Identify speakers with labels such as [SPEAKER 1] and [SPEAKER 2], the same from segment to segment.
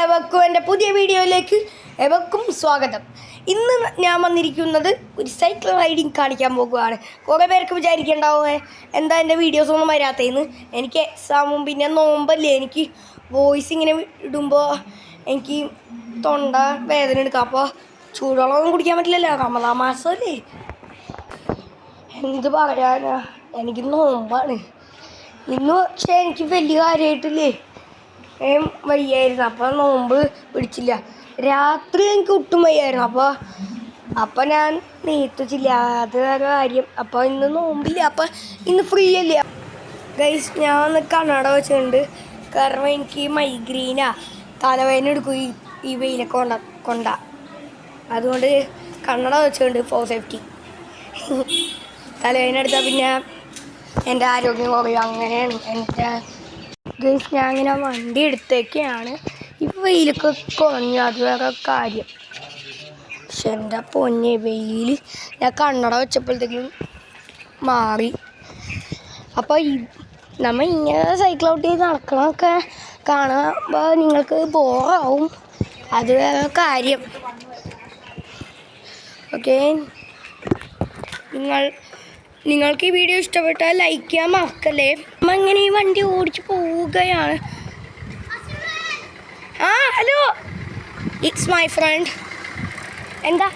[SPEAKER 1] ഏവർക്കും എൻ്റെ പുതിയ വീഡിയോയിലേക്ക് ഏവർക്കും സ്വാഗതം. ഇന്ന് ഞാൻ വന്നിരിക്കുന്നത് ഒരു സൈക്കിൾ റൈഡിങ് കാണിക്കാൻ പോകുകയാണ്. കുറേ പേർക്ക് വിചാരിക്കേണ്ടാവുമേ എന്താ എൻ്റെ വീഡിയോസൊന്നും വരാത്തതെന്ന്. എനിക്ക് എക്സാമും പിന്നെ നോമ്പല്ലേ, എനിക്ക് വോയിസ് ഇങ്ങനെ ഇടുമ്പോൾ എനിക്ക് തൊണ്ട വേദന എടുക്കാം. അപ്പോൾ ചൂടുവെള്ളമൊന്നും കുടിക്കാൻ പറ്റില്ലല്ലോ, റമദാൻ മാസമല്ലേ. എന്ത് പറയാനാ, എനിക്ക് നോമ്പാണ് ഇന്ന്. പക്ഷേ എനിക്ക് വലിയ കാര്യമായിട്ടില്ലേ വയ്യായിരുന്നു, അപ്പോൾ നോമ്പ് പിടിച്ചില്ല. രാത്രി എനിക്ക് ഒട്ടും വയ്യായിരുന്നു, അപ്പോൾ ഞാൻ നീത്തിച്ചില്ല, അത് വേറെ കാര്യം. അപ്പോൾ ഇന്ന് നോമ്പില്ല, അപ്പോൾ ഇന്ന് ഫ്രീ അല്ലേ ഗൈസ്. ഞാൻ കണ്ണട വെച്ചിട്ടുണ്ട്, കാരണം എനിക്ക് മൈഗ്രെയിനാ, തലവേദന എടുക്കും ഈ വെയിലൊക്കെ കൊണ്ട. അതുകൊണ്ട് കണ്ണട വെച്ചിട്ടുണ്ട് ഫോർ സേഫ്റ്റി. തലവേദന എടുത്താൽ പിന്നെ എൻ്റെ ആരോഗ്യം കുറയും, അങ്ങനെയാണ് എൻ്റെ ഗൈസ്. ഞാൻ ഇങ്ങനെ വണ്ടി എടുത്തേക്കാണ്, ഇപ്പോൾ വെയിലൊക്കെ കുറഞ്ഞു, അത് വേറെ കാര്യം. പക്ഷെ എൻ്റെ പൊന്നെ വെയിൽ, ഞാൻ കണ്ണട വെച്ചപ്പോഴത്തേക്കും മാറി. അപ്പോൾ നമ്മൾ ഇങ്ങനെ സൈക്കിൾ ഔട്ട് ചെയ്ത് നടക്കണമൊക്കെ കാണുമ്പോൾ നിങ്ങൾക്ക് ബോറാവും, അത് വേറെ കാര്യം. ഓക്കെ, നിങ്ങൾക്ക് ഈ വീഡിയോ ഇഷ്ടപ്പെട്ടാൽ ലൈക്ക് ചെയ്യാൻ മറക്കല്ലേ. നമ്മൾ ഇങ്ങനെ ഈ വണ്ടി ഓടിച്ച് പോവുകയാണ്. Hello, it's my friend. എന്താ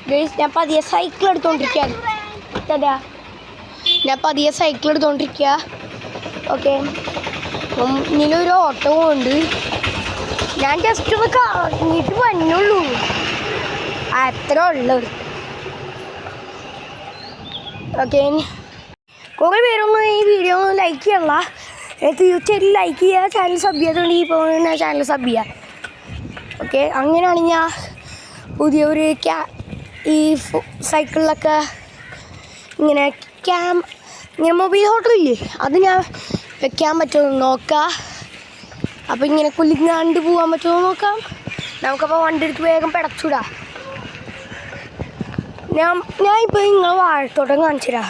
[SPEAKER 1] ഗൈസ്, ഞാൻ പതിയെ സൈക്കിൾ എടുത്തുകൊണ്ടിരിക്കുകയാണ്. ഓക്കെ, ഇങ്ങനൊരു ഓട്ടോ ഉണ്ട്, ഞാൻ ജസ്റ്റ് ഒന്ന് കറങ്ങിയിട്ട് വന്നുള്ളൂ, അത്ര ഉള്ളത്. ഓക്കെ, കുറേ പേരൊന്നും ഈ വീഡിയോ ഒന്ന് ലൈക്ക് ചെയ്യണ്ട, തീർച്ചയായിട്ടും ലൈക്ക് ചെയ്യുക. ചാനൽ സബ് ചെയ്യാത്തതുകൊണ്ട് ഈ പോകുന്ന ചാനൽ സബ് ചെയ്യുക. ഓക്കെ, അങ്ങനെയാണ് ഞാൻ പുതിയ ഒരു ഈ സൈക്കിളിലൊക്കെ ഇങ്ങനെ ഇങ്ങനെ മൊബൈൽ ഹോട്ടലില്ലേ, അത് ഞാൻ വെക്കാൻ പറ്റുമോ നോക്കാം. അപ്പോൾ ഇങ്ങനെ കുലിങ്ങാണ്ട് പോകാൻ പറ്റുമോ നോക്കാം. നമുക്കപ്പോൾ വണ്ടി എടുത്ത് വേഗം പിടച്ചിടാം. ഞാൻ ഇപ്പോൾ നിങ്ങൾ വാഴത്തോട്ടം കാണിച്ചു തരാം.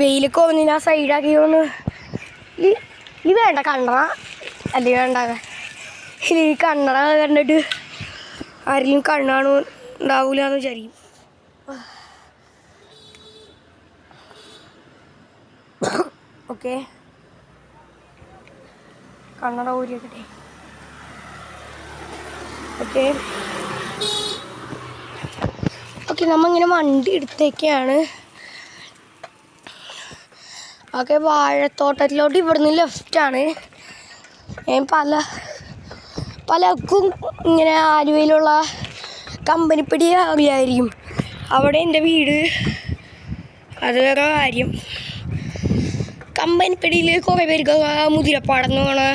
[SPEAKER 1] വെയിലൊക്കെ വന്ന് ഞാൻ സൈഡാക്കിയോന്ന്. ഇത് വേണ്ട കണ്ണട, അല്ലെങ്കിൽ വേണ്ട ഈ കണ്ണട കണ്ടിട്ട് ആരെങ്കിലും കണ്ണാണോ ഉണ്ടാവില്ല എന്ന് വിചാരിക്കും. ഓക്കെ, കണ്ണട ഊരിയൊക്കെ. ഓക്കെ ഓക്കെ, നമ്മളിങ്ങനെ വണ്ടി എടുത്തേക്കാണ്. ഓക്കെ, വാഴത്തോട്ടത്തിലോട്ട് ഇവിടുന്ന് ലെഫ്റ്റാണ്. പലർക്കും ഇങ്ങനെ ആലുവയിലുള്ള കമ്പനിപ്പടി അറിയായിരിക്കും, അവിടെ എൻ്റെ വീട്. അത് വേറെ കാര്യം. കമ്പനിപ്പടിയിൽ കുറേ പേർക്ക് മുതിരപ്പാടം എന്ന് പറഞ്ഞ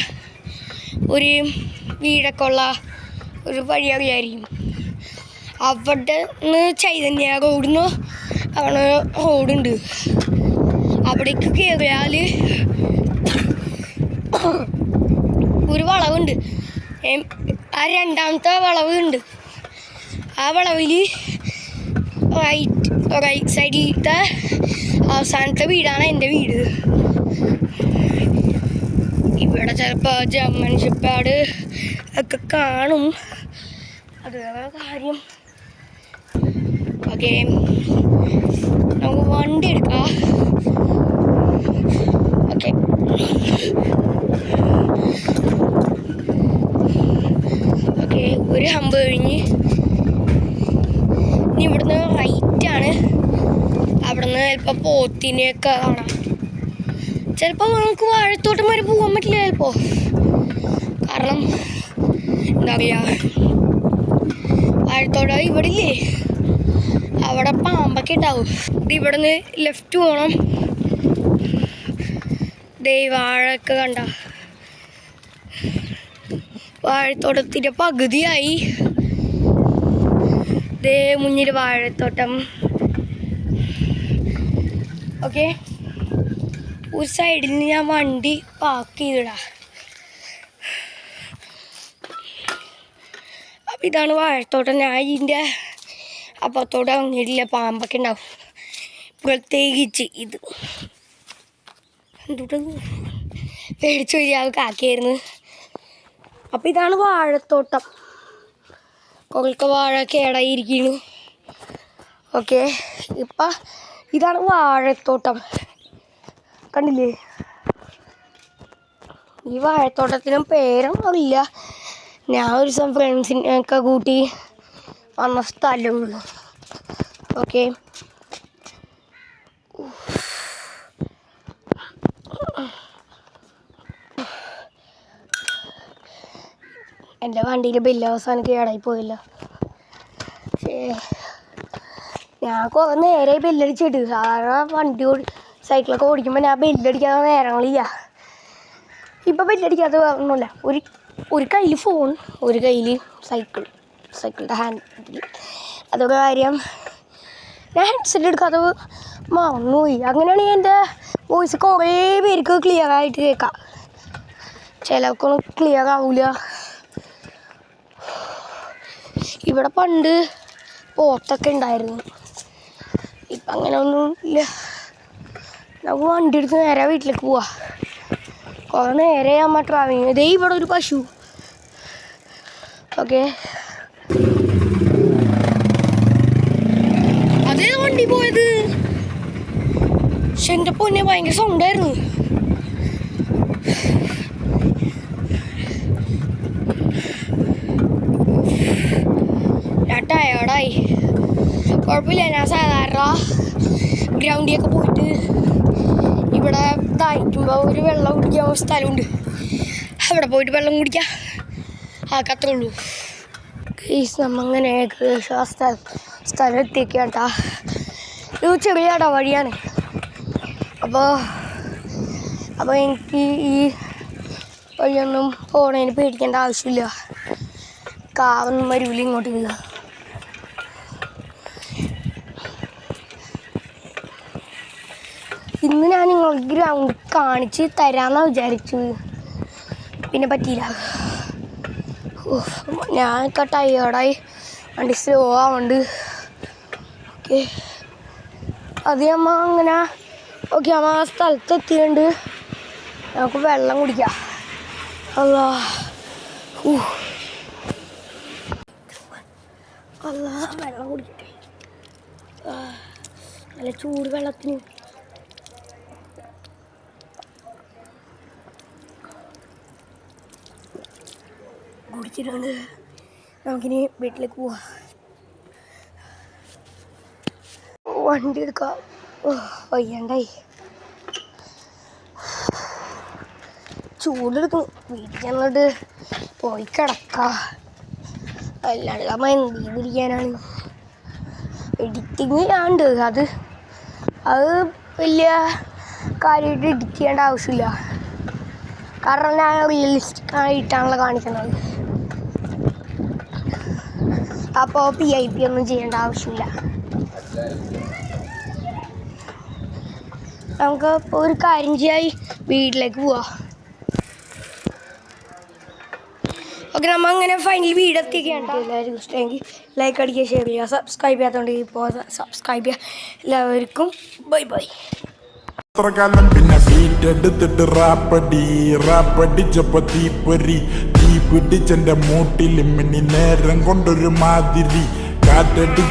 [SPEAKER 1] ഒരു വീടൊക്കെ ഉള്ള ഒരു വഴി അറിയായിരിക്കും. അവിടെ നിന്ന് ചൈതന്യ റോഡിന്ന് അവിടെ റോഡുണ്ട്, അവിടേക്ക് കയറിയാൽ ഒരു വളവുണ്ട്. ആ രണ്ടാമത്തെ വളവുണ്ട്, ആ വളവിൽ റൈറ്റ് സൈഡിലത്തെ അവസാനത്തെ വീടാണ് എൻ്റെ വീട്. ഇവിടെ ചിലപ്പോൾ ജർമ്മൻ ഷെപ്പേർഡ് ഒക്കെ കാണും, അത് വേറെ കാര്യം. ഓക്കെ, നമുക്ക് വണ്ടി എടുക്കാം. ഓക്കെ, ഓക്കെ, ഒരു ഹമ്പ് കഴിഞ്ഞ് ഇനി ഇവിടുന്ന് റൈറ്റാണ്. അവിടുന്ന് ചിലപ്പോൾ പോത്തിനെയൊക്കെ കാണാം. ചിലപ്പോൾ നമുക്ക് വാഴത്തോട്ടം വരെ പോകാൻ പറ്റില്ല ചിലപ്പോൾ, കാരണം എന്താ പറയുക, വാഴത്തോട്ടം ഇവിടെ ഇല്ലേ, അവിടെ പാമ്പൊക്കെ ഉണ്ടാവും. ഇവിടെ നിന്ന് ലെഫ്റ്റ് പോകണം. വാഴയൊക്കെ കണ്ട, വാഴത്തോട്ടത്തിൻ്റെ പകുതിയായി. മുന്നിൽ വാഴത്തോട്ടം. ഓക്കെ, ഒരു സൈഡിൽ നിന്ന് ഞാൻ വണ്ടി പാർക്ക് ചെയ്തിടാം. അപ്പം ഇതാണ് വാഴത്തോട്ടം. ഞാൻ ഇതിൻ്റെ അപ്പുറത്തോട്ട് ഇറങ്ങിയിട്ടില്ല, പാമ്പൊക്കെ ഉണ്ടാവും, പ്രത്യേകിച്ച് ഇത്. എന്തുട്ട് പേടിച്ചു പോയി അത് കാക്കയായിരുന്നു. അപ്പം ഇതാണ് വാഴത്തോട്ടം. കുറേയൊക്കെ വാഴ കേടായിരിക്കുന്നു. ഓക്കെ, ഇപ്പം ഇതാണ് വാഴത്തോട്ടം. കണ്ടില്ലേ? ഈ വാഴത്തോട്ടത്തിനും പേരൊന്നും അറിയില്ല. ഞാൻ ഒരു ദിവസം ഫ്രണ്ട്സിനെയൊക്കെ കൂട്ടി വന്ന സ്ഥലമുള്ളൂ. ഓക്കെ, എൻ്റെ വണ്ടിയിൽ ബില്ല് അവസാനം കേടായി പോയില്ല. ഞാൻ കുറേ നേരെ ബില്ലടിച്ചിട്ട്. സാധാരണ വണ്ടി സൈക്കിളൊക്കെ ഓടിക്കുമ്പോൾ ഞാൻ ബില്ലടിക്കാതെ നേരങ്ങളില്ല. ഇപ്പം ബില്ലടിക്കാതെ ഒന്നുമില്ല. ഒരു കയ്യിൽ ഫോൺ, ഒരു കയ്യിൽ സൈക്കിളിൻ്റെ ഹാൻഡിൽ. അതൊക്കെ കാര്യം ഞാൻ ഹെഡ്സെറ്റ് എടുക്കാതെ മറന്നുപോയി. അങ്ങനെയാണെങ്കിൽ എൻ്റെ വോയിസ് കുറേ പേർക്ക് ക്ലിയറായിട്ട് കേൾക്കാം. ചിലർക്കൊന്നും ക്ലിയർ ആവില്ല. ഇവിടെ പണ്ട് പോത്തൊക്കെ ഉണ്ടായിരുന്നു. ഇപ്പം അങ്ങനെ ഒന്നും ഇല്ല. നമുക്ക് വണ്ടി എടുത്ത് നേരെ വീട്ടിലേക്ക് പോവാം. കുറേ നേരെ അമ്മ ട്രാവലിങ്. ഇതേ ഇവിടെ ഒരു പശു. ഓക്കെ, അതേ വണ്ടി പോയത്. പക്ഷെ എൻ്റെ പൊന്നെ ഭയങ്കര സൗണ്ടായിരുന്നു. ഞാൻ ടയേർഡായി. കുഴപ്പമില്ല, ഞാൻ സാധാരണ ഗ്രൗണ്ടിലൊക്കെ പോയിട്ട് ഇവിടെ ദാഹിക്കുമ്പോൾ ഒരു വെള്ളം കുടിക്കാൻ സ്ഥലമുണ്ട്. അവിടെ പോയിട്ട് വെള്ളം കുടിക്കാം. അത്രേ ഉള്ളൂ. നമ്മങ്ങനെ ഏകദേശം ആ സ്ഥലം എത്തിക്കേട്ടാ. ഇത് ചെറിയ ഇടവഴിയാണ്. അപ്പോൾ എനിക്ക് ഈ വഴിയൊന്നും പോണതിന് പേടിക്കേണ്ട ആവശ്യമില്ല. കാറൊന്നും വരൂല ഇങ്ങോട്ടേക്ക്. ഇന്ന് ഞാൻ നിങ്ങൾക്ക് ഗ്രൗണ്ട് കാണിച്ച് തരാമെന്നാണ് വിചാരിച്ചത്. പിന്നെ പറ്റിയില്ല. ഞാനൊക്കെ ടയേർഡായി. വണ്ടി സ്ലോ ആവുന്നുണ്ട്. ഓക്കെ, അത് അമ്മ അങ്ങനെ ഓക്കെ അമ്മ ആ സ്ഥലത്തെത്തിയുണ്ട്. നമുക്ക് വെള്ളം കുടിക്കാം. അല്ലാ വെള്ളം കുടിക്കട്ടെ. നല്ല ചൂട് വെള്ളത്തിന്. കുടിച്ചിട്ടുണ്ട്. നമുക്കിനി വീട്ടിലേക്ക് പോവാം. വണ്ടി എടുക്കാം. വയ്യണ്ടായി. ചൂടെടുക്കും. വീട്ടിൽ ചെന്നിട്ട് പോയി കിടക്കാം. അല്ലാണ്ട് നമ്മൾ എന്ത് ചെയ്തിരിക്കാനാണ്. എഡിറ്റിങ് ചെയ്യാണ്ട്. അത് വലിയ കാര്യമായിട്ട് എഡിറ്റ് ചെയ്യേണ്ട ആവശ്യമില്ല. കാരണം ഞാൻ റിയലിസ്റ്റിക് ആയിട്ടാണല്ലോ കാണിക്കുന്നത്. അപ്പോൾ PIP ഒന്നും ചെയ്യേണ്ട ആവശ്യമില്ല. നമുക്ക് ഒരു കാര്യം ചെയ്യായി വീട്ടിലേക്ക് പോവാം. ഓക്കെ, നമ്മൾ അങ്ങനെ ഫൈനൽ വീട് എത്തിക്കുകയാണ്. എല്ലാവരും ഇഷ്ടമെങ്കിൽ ലൈക്ക് അടിക്കുക, ഷെയർ ചെയ്യുക. സബ്സ്ക്രൈബ് ചെയ്യാത്തതുകൊണ്ട് ഇപ്പോൾ സബ്സ്ക്രൈബ് ചെയ്യുക. എല്ലാവർക്കും ബൈ ബൈ.
[SPEAKER 2] കാലം പിന്നെ ബീറ്റെടുത്തിട്ട് റാപ്പടിച്ചപ്പോ തീ പിടിച്ചെന്റെ മൂട്ടിൽ മിന്നി നേരം കൊണ്ടൊരു മാതിരി കാറ്റടി